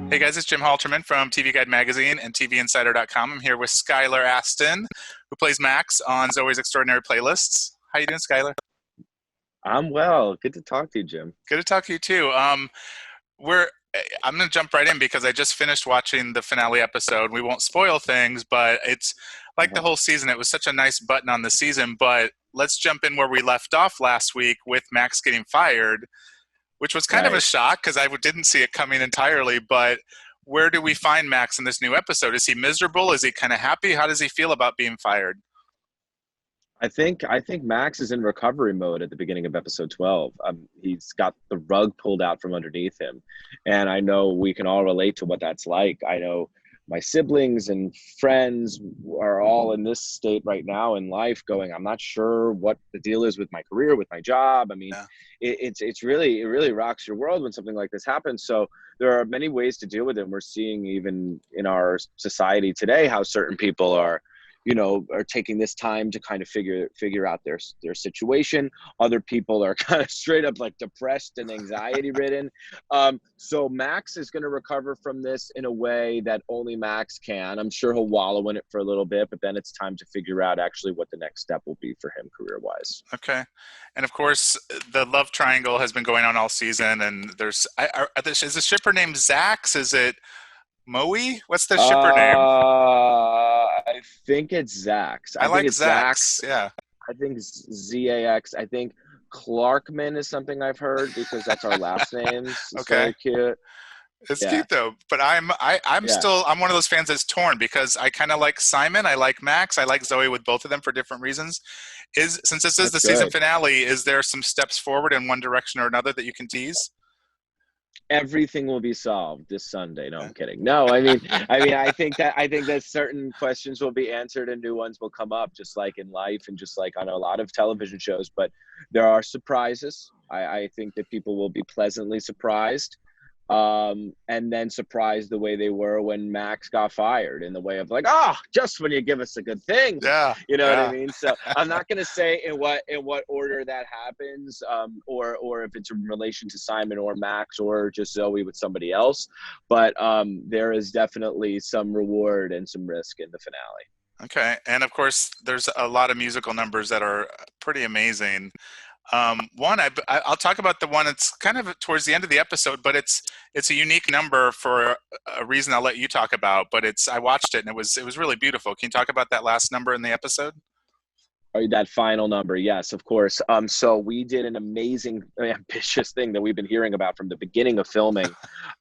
Hey guys, it's Jim Halterman from TV Guide Magazine and TVInsider.com. I'm here with Skylar Astin, who plays Max on Zoey's Extraordinary Playlists. How you doing, Skylar? I'm well. Good to talk to you, Jim. Good to talk to you too. We're I'm going to jump right in because I just finished watching the finale episode. We won't spoil things, but it's like the Uh-huh. whole season. It was such a nice button on the season. But let's jump in where we left off last week with Max getting fired, which was kind of a Right. shock because I didn't see it coming entirely. But where do we find Max in this new episode? Is he miserable? Is he kind of happy? How does he feel about being fired? I think Max is in recovery mode at the beginning of episode 12. He's got the rug pulled out from underneath him. And I know we can all relate to what that's like. I know my siblings and friends are all in this state right now in life going, I'm not sure what the deal is with my career, with my job. I mean, Yeah. it really rocks your world when something like this happens. So there are many ways to deal with it. We're seeing even in our society today how certain people are taking this time to kind of figure out their situation. Other people are kind of straight up like depressed and anxiety ridden. So Max is going to recover from this in a way that only Max can. I'm sure he'll wallow in it for a little bit, but then it's time to figure out actually what the next step will be for him career wise. Okay. And of course, the love triangle has been going on all season. And is the shipper named Zax? Is it Moe? What's the shipper name? I think it's Zax. I I think like it's Zax. Zax. Yeah. I think ZAX. I think Clarkman is something I've heard because that's our last names. It's Okay. very cute. It's Yeah, cute though, but I'm yeah, still I'm one of those fans that's torn because I kind of like Simon, I like Max, I like Zoe with both of them for different reasons. Is Since this is that's the season good. finale, is there some steps forward in one direction or another that you can tease? Everything will be solved this Sunday. No, I'm kidding. No, I think that certain questions will be answered and new ones will come up, just like in life and just like on a lot of television shows. But there are surprises. I think that people will be pleasantly surprised. And then surprised the way they were when Max got fired in the way of like, just when you give us a good thing, Yeah, you know what I yeah. mean? So I'm not going to say in what order that happens, or if it's in relation to Simon or Max or just Zoe with somebody else, but there is definitely some reward and some risk in the finale. Okay. And of course, there's a lot of musical numbers that are pretty amazing. I'll talk about the one that's kind of towards the end of the episode, but it's a unique number for a reason I'll let you talk about. But I watched it and it was really beautiful. Can you talk about that last number in the episode? That final number, yes, of course. So we did an amazing, ambitious thing that we've been hearing about from the beginning of filming,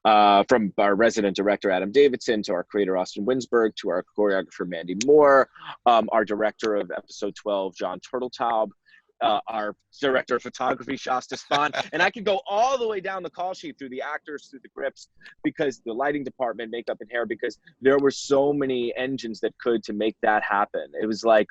from our resident director Adam Davidson to our creator Austin Winsberg to our choreographer Mandy Moore, our director of episode 12 John Turtletaub, our director of photography Shasta Spahn, and I could go all the way down the call sheet through the actors, through the grips, because the lighting department, makeup and hair, because there were so many engines that could to make that happen. It was like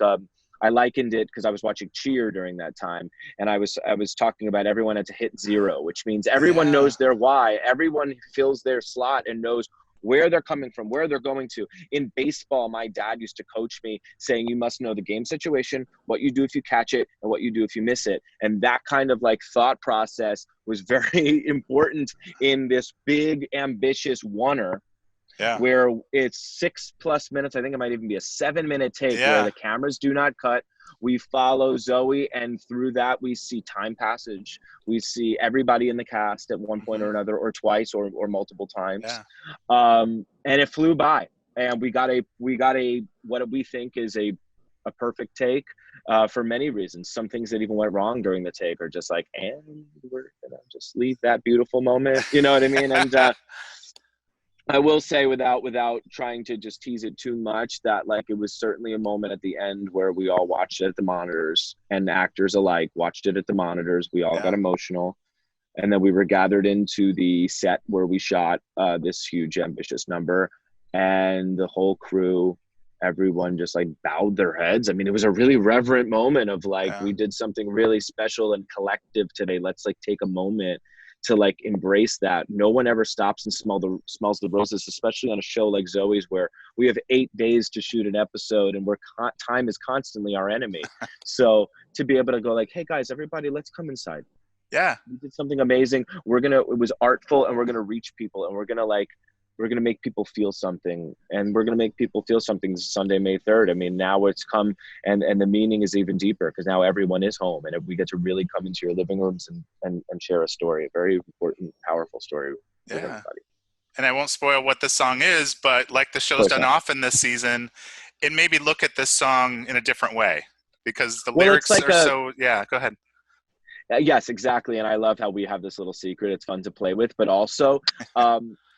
I likened it because I was watching Cheer during that time, and I was talking about everyone had to hit zero, which means everyone Yeah. knows their why. Everyone fills their slot and knows where they're coming from, where they're going to. In baseball, my dad used to coach me saying, you must know the game situation, what you do if you catch it, and what you do if you miss it. And that kind of like thought process was very important in this big, ambitious oneer Yeah. where it's 6+ minutes. I think it might even be a 7-minute take where Yeah. the cameras do not cut. We follow Zoe, and through that, we see time passage. We see everybody in the cast at one point or Hmm. another, or twice, or multiple times. Yeah. And it flew by. And we got a what we think is a perfect take for many reasons. Some things that even went wrong during the take are just like, and we're gonna just leave that beautiful moment. You know what I mean? And I will say without trying to just tease it too much that like it was certainly a moment at the end where we all watched it at the monitors and actors alike watched it at the monitors. We all got Yeah. emotional. And then we were gathered into the set where we shot this huge ambitious number, and the whole crew, everyone just like bowed their heads. I mean, it was a really reverent moment of like, Yeah. we did something really special and collective today. Let's like take a moment to like embrace that. No one ever stops and smells the roses, especially on a show like Zoe's where we have 8 days to shoot an episode and time is constantly our enemy. So to be able to go like, hey guys, everybody, let's come inside. Yeah. We did something amazing. It was artful, and we're gonna reach people, and we're gonna like we're going to make people feel something, and we're going to make people feel something Sunday, May 3rd. I mean, now it's come, and the meaning is even deeper because now everyone is home, and we get to really come into your living rooms and share a story, a very important, powerful story with Yeah. everybody. And I won't spoil what the song is, but like the Of show's course done not. often this season, it made me look at this song in a different way because the Well, it's lyrics like are a so, yeah, go ahead. yes, exactly, and I love how we have this little secret. It's fun to play with, but also,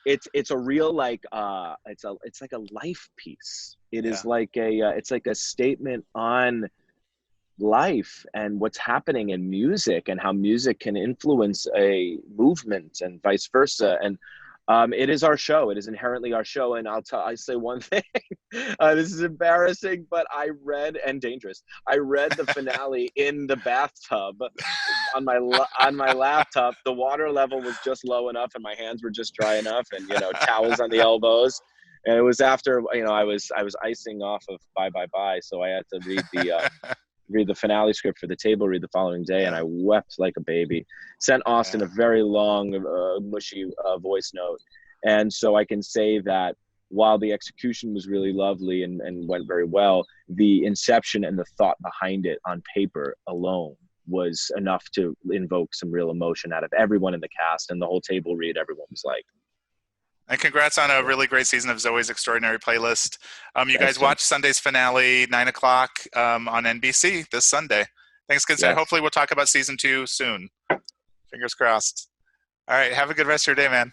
it's a real like it's like a life piece. It Yeah. is like a it's like a statement on life and what's happening in music and how music can influence a movement and vice versa. And it is our show. It is inherently our show. And I say one thing. This is embarrassing, but I read and dangerous. I read the finale in the bathtub on my laptop. The water level was just low enough, and my hands were just dry enough, and towels on the elbows. And it was after I was icing off of Bye Bye Bye, so I had to read the finale script for the table read the following day, and Yeah. I wept like a baby. Sent Austin a Yeah. very long, mushy voice note. And so I can say that while the execution was really lovely and went very well, the inception and the thought behind it on paper alone was enough to invoke some real emotion out of everyone in the cast, and the whole table read, everyone was like, And congrats on a yeah, really great season of Zoey's Extraordinary Playlist. You thanks, guys Tim. watch Sunday's finale, 9 o'clock on NBC this Sunday. Thanks, good set. Yes. Hopefully, we'll talk about season 2 soon. Fingers crossed. All right. Have a good rest of your day, man.